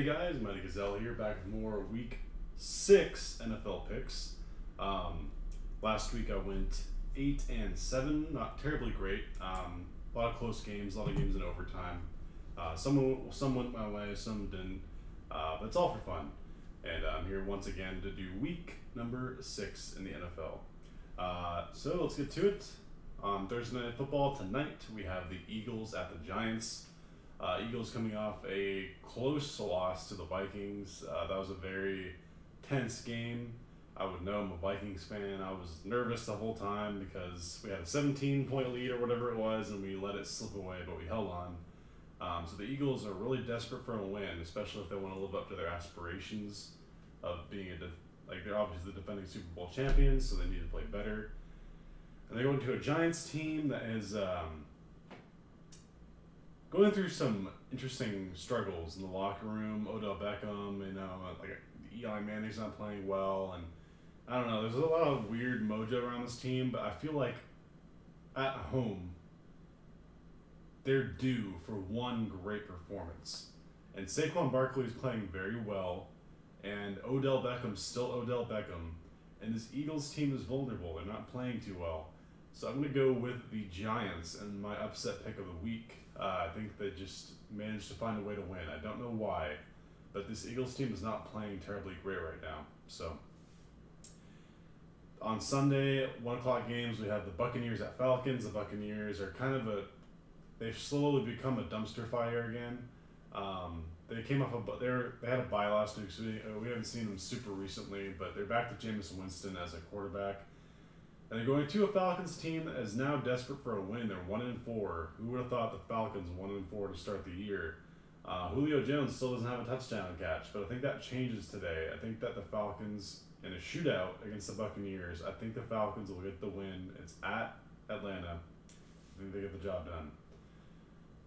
Hey guys, Mighty Gazelle here, back with more Week 6 NFL picks. Last week I went 8-7, not terribly great. A lot of close games, a lot of games in overtime. Some went my way, some didn't, but it's all for fun. And I'm here once again to do week number 6 in the NFL. So let's get to it. On Thursday Night Football tonight, we have the Eagles at the Giants. Eagles coming off a close loss to the Vikings. That was a very tense game. I would know I'm a Vikings fan. I was nervous the whole time because we had a 17-point lead or whatever it was, and we let it slip away, but we held on. So the Eagles are really desperate for a win, especially if they want to live up to their aspirations of being they're obviously the defending Super Bowl champions, so they need to play better. And they're going to a Giants team that is going through some interesting struggles in the locker room. Odell Beckham, Eli Manning's not playing well, and I don't know. There's a lot of weird mojo around this team, but I feel like at home they're due for one great performance. And Saquon Barkley is playing very well, and Odell Beckham's still Odell Beckham, and this Eagles team is vulnerable. They're not playing too well. So I'm going to go with the Giants and my upset pick of the week. I think they just managed to find a way to win. I don't know why, but this Eagles team is not playing terribly great right now. So on Sunday, 1 o'clock games, we have the Buccaneers at Falcons. The Buccaneers are they've slowly become a dumpster fire again. They came off they had a bye last week, so we haven't seen them super recently, but they're back to Jameis Winston as a quarterback. And they're going to a Falcons team that is now desperate for a win. They're 1-4. Who would have thought the Falcons 1-4 to start the year? Julio Jones still doesn't have a touchdown catch, but I think that changes today. I think that the Falcons, in a shootout against the Buccaneers, I think the Falcons will get the win. It's at Atlanta. I think they get the job done.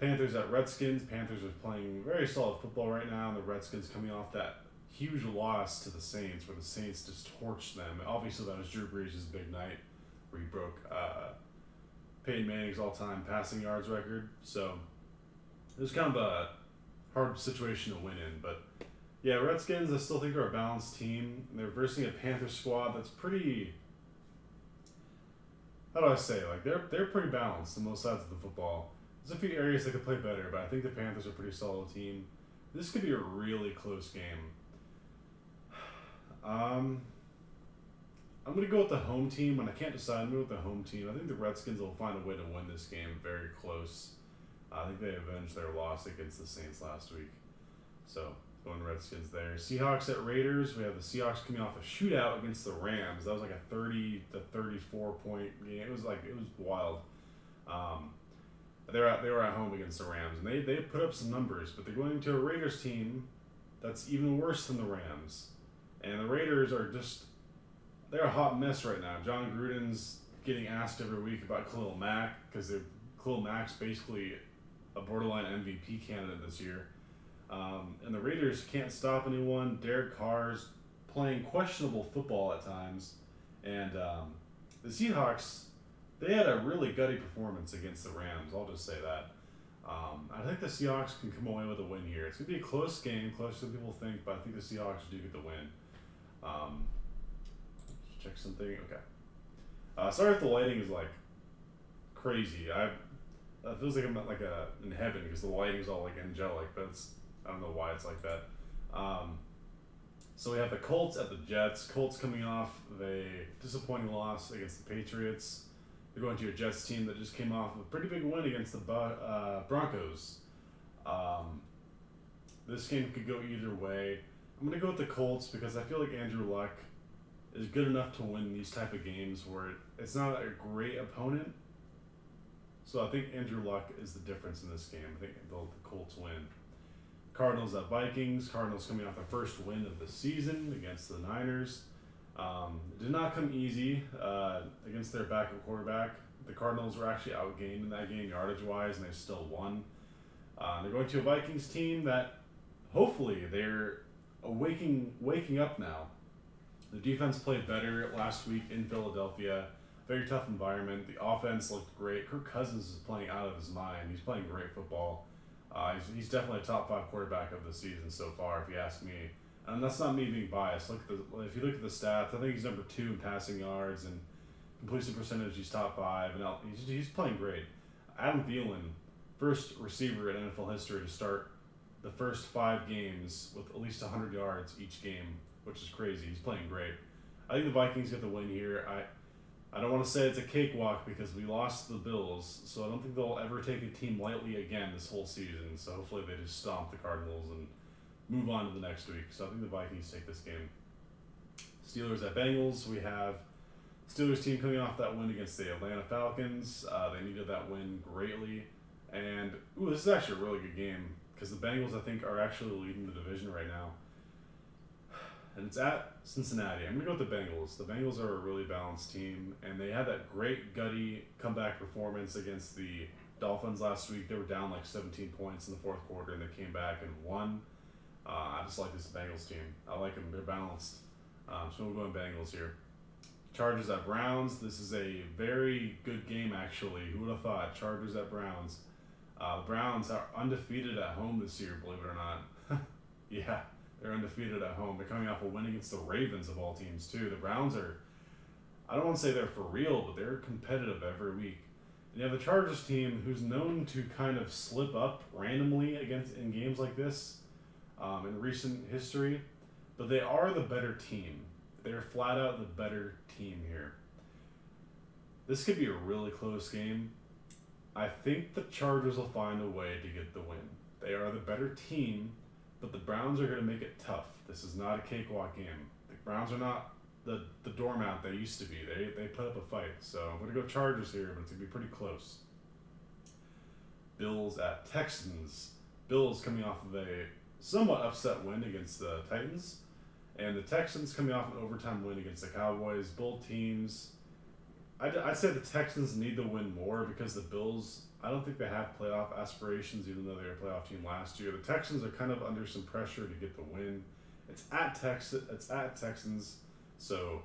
Panthers at Redskins. Panthers are playing very solid football right now, and the Redskins coming off that huge loss to the Saints, where the Saints just torched them. Obviously, that was Drew Brees' big night, where he broke Peyton Manning's all-time passing yards record. So it was kind of a hard situation to win in. But yeah, Redskins, I still think are a balanced team. They're versing a Panthers squad that's pretty, how do I say, they're pretty balanced on most sides of the football. There's a few areas they could play better, but I think the Panthers are a pretty solid team. This could be a really close game. I'm going to go with the home team. When I can't decide, I'm going to go with the home team. I think the Redskins will find a way to win this game very close. I think they avenged their loss against the Saints last week. So, going Redskins there. Seahawks at Raiders. We have the Seahawks coming off a shootout against the Rams. That was like a 30-34 point game. It was wild. They were at home against the Rams, and they put up some numbers, but they're going to a Raiders team that's even worse than the Rams. And the Raiders they're a hot mess right now. John Gruden's getting asked every week about Khalil Mack because Khalil Mack's basically a borderline MVP candidate this year. And the Raiders can't stop anyone. Derek Carr's playing questionable football at times. And the Seahawks, they had a really gutty performance against the Rams. I'll just say that. I think the Seahawks can come away with a win here. It's going to be a close game, closer than people think, but I think the Seahawks do get the win. Check something. Okay. Sorry if the lighting is crazy. It feels like I'm in heaven because the lighting is all angelic, but I don't know why it's like that. So we have the Colts at the Jets. Colts coming off of a disappointing loss against the Patriots. They're going to a Jets team that just came off of a pretty big win against the Broncos. This game could go either way. I'm going to go with the Colts because I feel like Andrew Luck is good enough to win these type of games where it's not a great opponent. So I think Andrew Luck is the difference in this game. I think the Colts win. Cardinals at Vikings. Cardinals coming off their first win of the season against the Niners. It did not come easy against their backup quarterback. The Cardinals were actually outgained in that game yardage-wise, and they still won. They're going to a Vikings team that hopefully they're waking up now. The defense played better last week in Philadelphia. Very tough environment. The offense looked great. Kirk Cousins is playing out of his mind. He's playing great football. He's definitely a top 5 quarterback of the season so far, if you ask me. And that's not me being biased. If you look at the stats, I think he's number 2 in passing yards and completion percentage. He's top 5, and he's playing great. Adam Thielen, first receiver in NFL history to start the first 5 games with at least 100 yards each game, which is crazy. He's playing great. I think the Vikings get the win here. I don't want to say it's a cakewalk because we lost the Bills, so I don't think they'll ever take a team lightly again this whole season. So hopefully they just stomp the Cardinals and move on to the next week. So I think the Vikings take this game. Steelers at Bengals. We have Steelers team coming off that win against the Atlanta Falcons. They needed that win greatly. And this is actually a really good game because the Bengals, I think, are actually leading the division right now. And it's at Cincinnati. I'm going to go with the Bengals. The Bengals are a really balanced team, and they had that great gutty comeback performance against the Dolphins last week. They were down like 17 points in the fourth quarter, and they came back and won. I just like this Bengals team. I like them. They're balanced. So we'll go in Bengals here. Chargers at Browns. This is a very good game, actually. Who would have thought? Chargers at Browns. The Browns are undefeated at home this year, believe it or not. Yeah. They're undefeated at home. They're coming off a win against the Ravens of all teams, too. The Browns are, I don't want to say they're for real, but they're competitive every week. And you have the Chargers team who's known to kind of slip up randomly in games like this in recent history, but they are the better team. They're flat out the better team here. This could be a really close game. I think the Chargers will find a way to get the win. They are the better team, but the Browns are going to make it tough. This is not a cakewalk game. The Browns are not the doormat they used to be. They put up a fight. So I'm going to go Chargers here, but it's going to be pretty close. Bills at Texans. Bills coming off of a somewhat upset win against the Titans. And the Texans coming off an overtime win against the Cowboys. Both teams, I'd say the Texans need to win more because the Bills, I don't think they have playoff aspirations, even though they were a playoff team last year. The Texans are kind of under some pressure to get the win. It's at Texans, so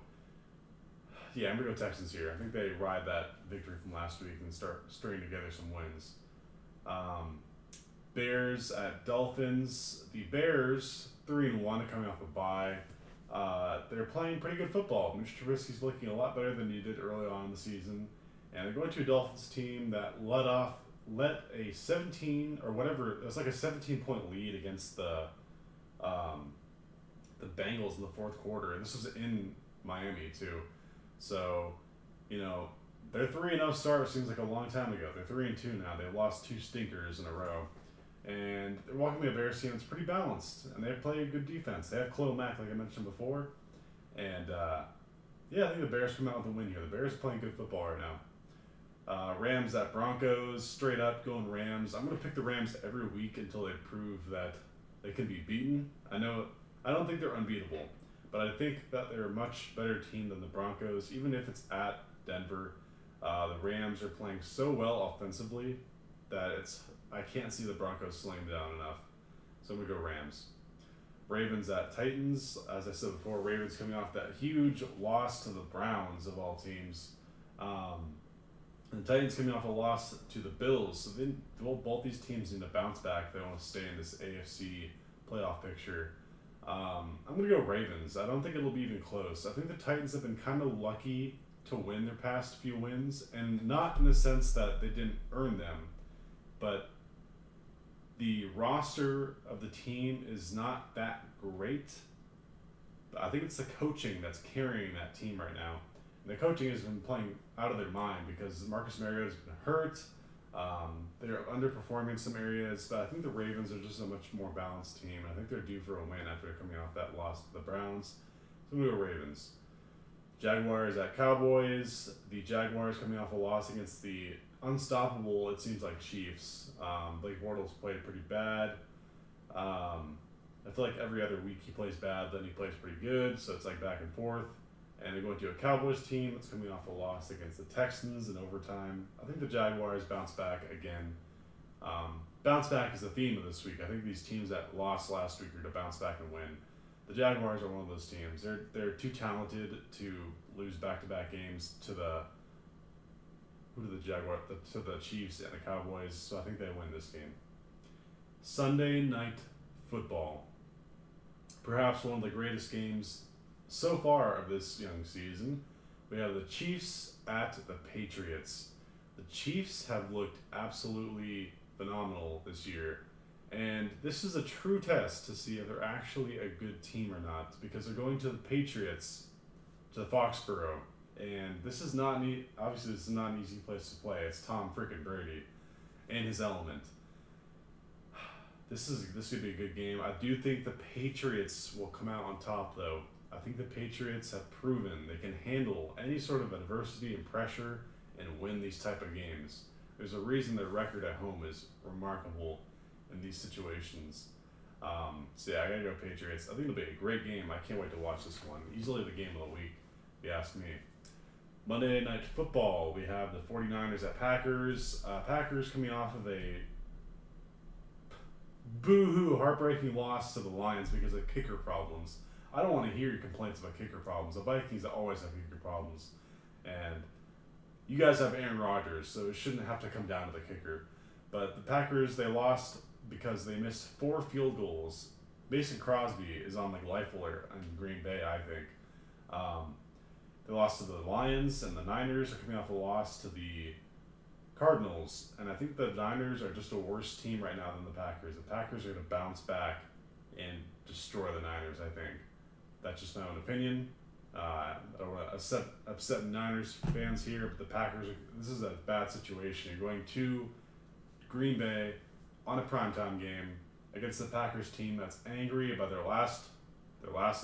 yeah, I'm gonna go Texans here. I think they ride that victory from last week and start stringing together some wins. Bears at Dolphins. The Bears 3-1 coming off a bye. They're playing pretty good football. Mitch Trubisky's looking a lot better than he did early on in the season. And they're going to a Dolphins team that let a 17 or whatever, it was like a 17-point lead against the Bengals in the fourth quarter. And this was in Miami too. So, their 3-0 start seems like a long time ago. They're 3-2 now. They've lost 2 stinkers in a row. And they're walking a Bears team that's pretty balanced. And they play a good defense. They have Khalil Mack, like I mentioned before. And, yeah, I think the Bears come out with a win here. The Bears are playing good football right now. Rams at Broncos, straight up going Rams. I'm going to pick the Rams every week until they prove that they can be beaten. I don't think they're unbeatable, but I think that they're a much better team than the Broncos, even if it's at Denver. The Rams are playing so well offensively that I can't see the Broncos slowing down enough. So I'm going to go Rams. Ravens at Titans. As I said before, Ravens coming off that huge loss to the Browns of all teams. And the Titans coming off a loss to the Bills. So both these teams need to bounce back if they want to stay in this AFC playoff picture. I'm going to go Ravens. I don't think it'll be even close. I think the Titans have been kind of lucky to win their past few wins, and not in the sense that they didn't earn them, but the roster of the team is not that great. But I think it's the coaching that's carrying that team right now. And the coaching has been playing out of their mind because Marcus Mariota's been hurt. They're underperforming in some areas, but I think the Ravens are just a much more balanced team. I think they're due for a win after coming off that loss to the Browns. So I'm going to go Ravens. Jaguars at Cowboys. The Jaguars coming off a loss against the unstoppable, it seems like, Chiefs. Blake Bortles played pretty bad. I feel like every other week he plays bad, then he plays pretty good, so it's like back and forth. And they're going to a Cowboys team that's coming off a loss against the Texans in overtime. I think the Jaguars bounce back again. Bounce back is the theme of this week. I think these teams that lost last week are to bounce back and win. The Jaguars are one of those teams. They're too talented to lose back-to-back games to the Chiefs and the Cowboys. So I think they win this game. Sunday Night Football. Perhaps one of the greatest games so far of this young season. We have the Chiefs at the Patriots. The Chiefs have looked absolutely phenomenal this year. And this is a true test to see if they're actually a good team or not, because they're going to the Patriots, to Foxborough. And this is not obviously this is not an easy place to play. It's Tom frickin' Brady and his element. This could be a good game. I do think the Patriots will come out on top, though. I think the Patriots have proven they can handle any sort of adversity and pressure and win these type of games. There's a reason their record at home is remarkable in these situations. So yeah, I gotta go Patriots. I think it'll be a great game. I can't wait to watch this one. Easily the game of the week, if you ask me. Monday Night Football, we have the 49ers at Packers. Packers coming off of a boo-hoo heartbreaking loss to the Lions because of kicker problems. I don't want to hear your complaints about kicker problems. The Vikings always have kicker problems. And you guys have Aaron Rodgers, so it shouldn't have to come down to the kicker. But the Packers, they lost because they missed 4 field goals. Mason Crosby is on life alert in Green Bay, I think. They lost to the Lions, and the Niners are coming off a loss to the Cardinals. And I think the Niners are just a worse team right now than the Packers. The Packers are going to bounce back and destroy the Niners, I think. That's just my own opinion. I don't want to upset Niners fans here, but the Packers, this is a bad situation. You're going to Green Bay on a primetime game against the Packers team that's angry about their last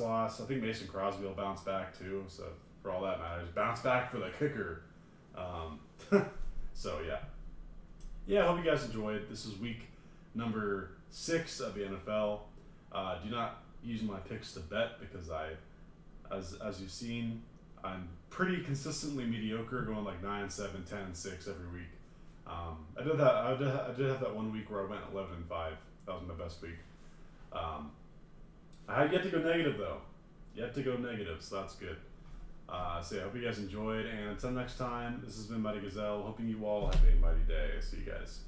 loss. I think Mason Crosby will bounce back too, so for all that matters, bounce back for the kicker. So yeah, I hope you guys enjoyed. This is week number 6 of the NFL. Do not use my picks to bet because as you've seen, I'm pretty consistently mediocre, going 9-7, 10-6 every week. I did have that one week where I went 11-5. That was my best week. I had yet to go negative though. So that's good. So yeah, I hope you guys enjoyed, and until next time, this has been Mighty Gazelle, hoping you all have a mighty day. See you guys.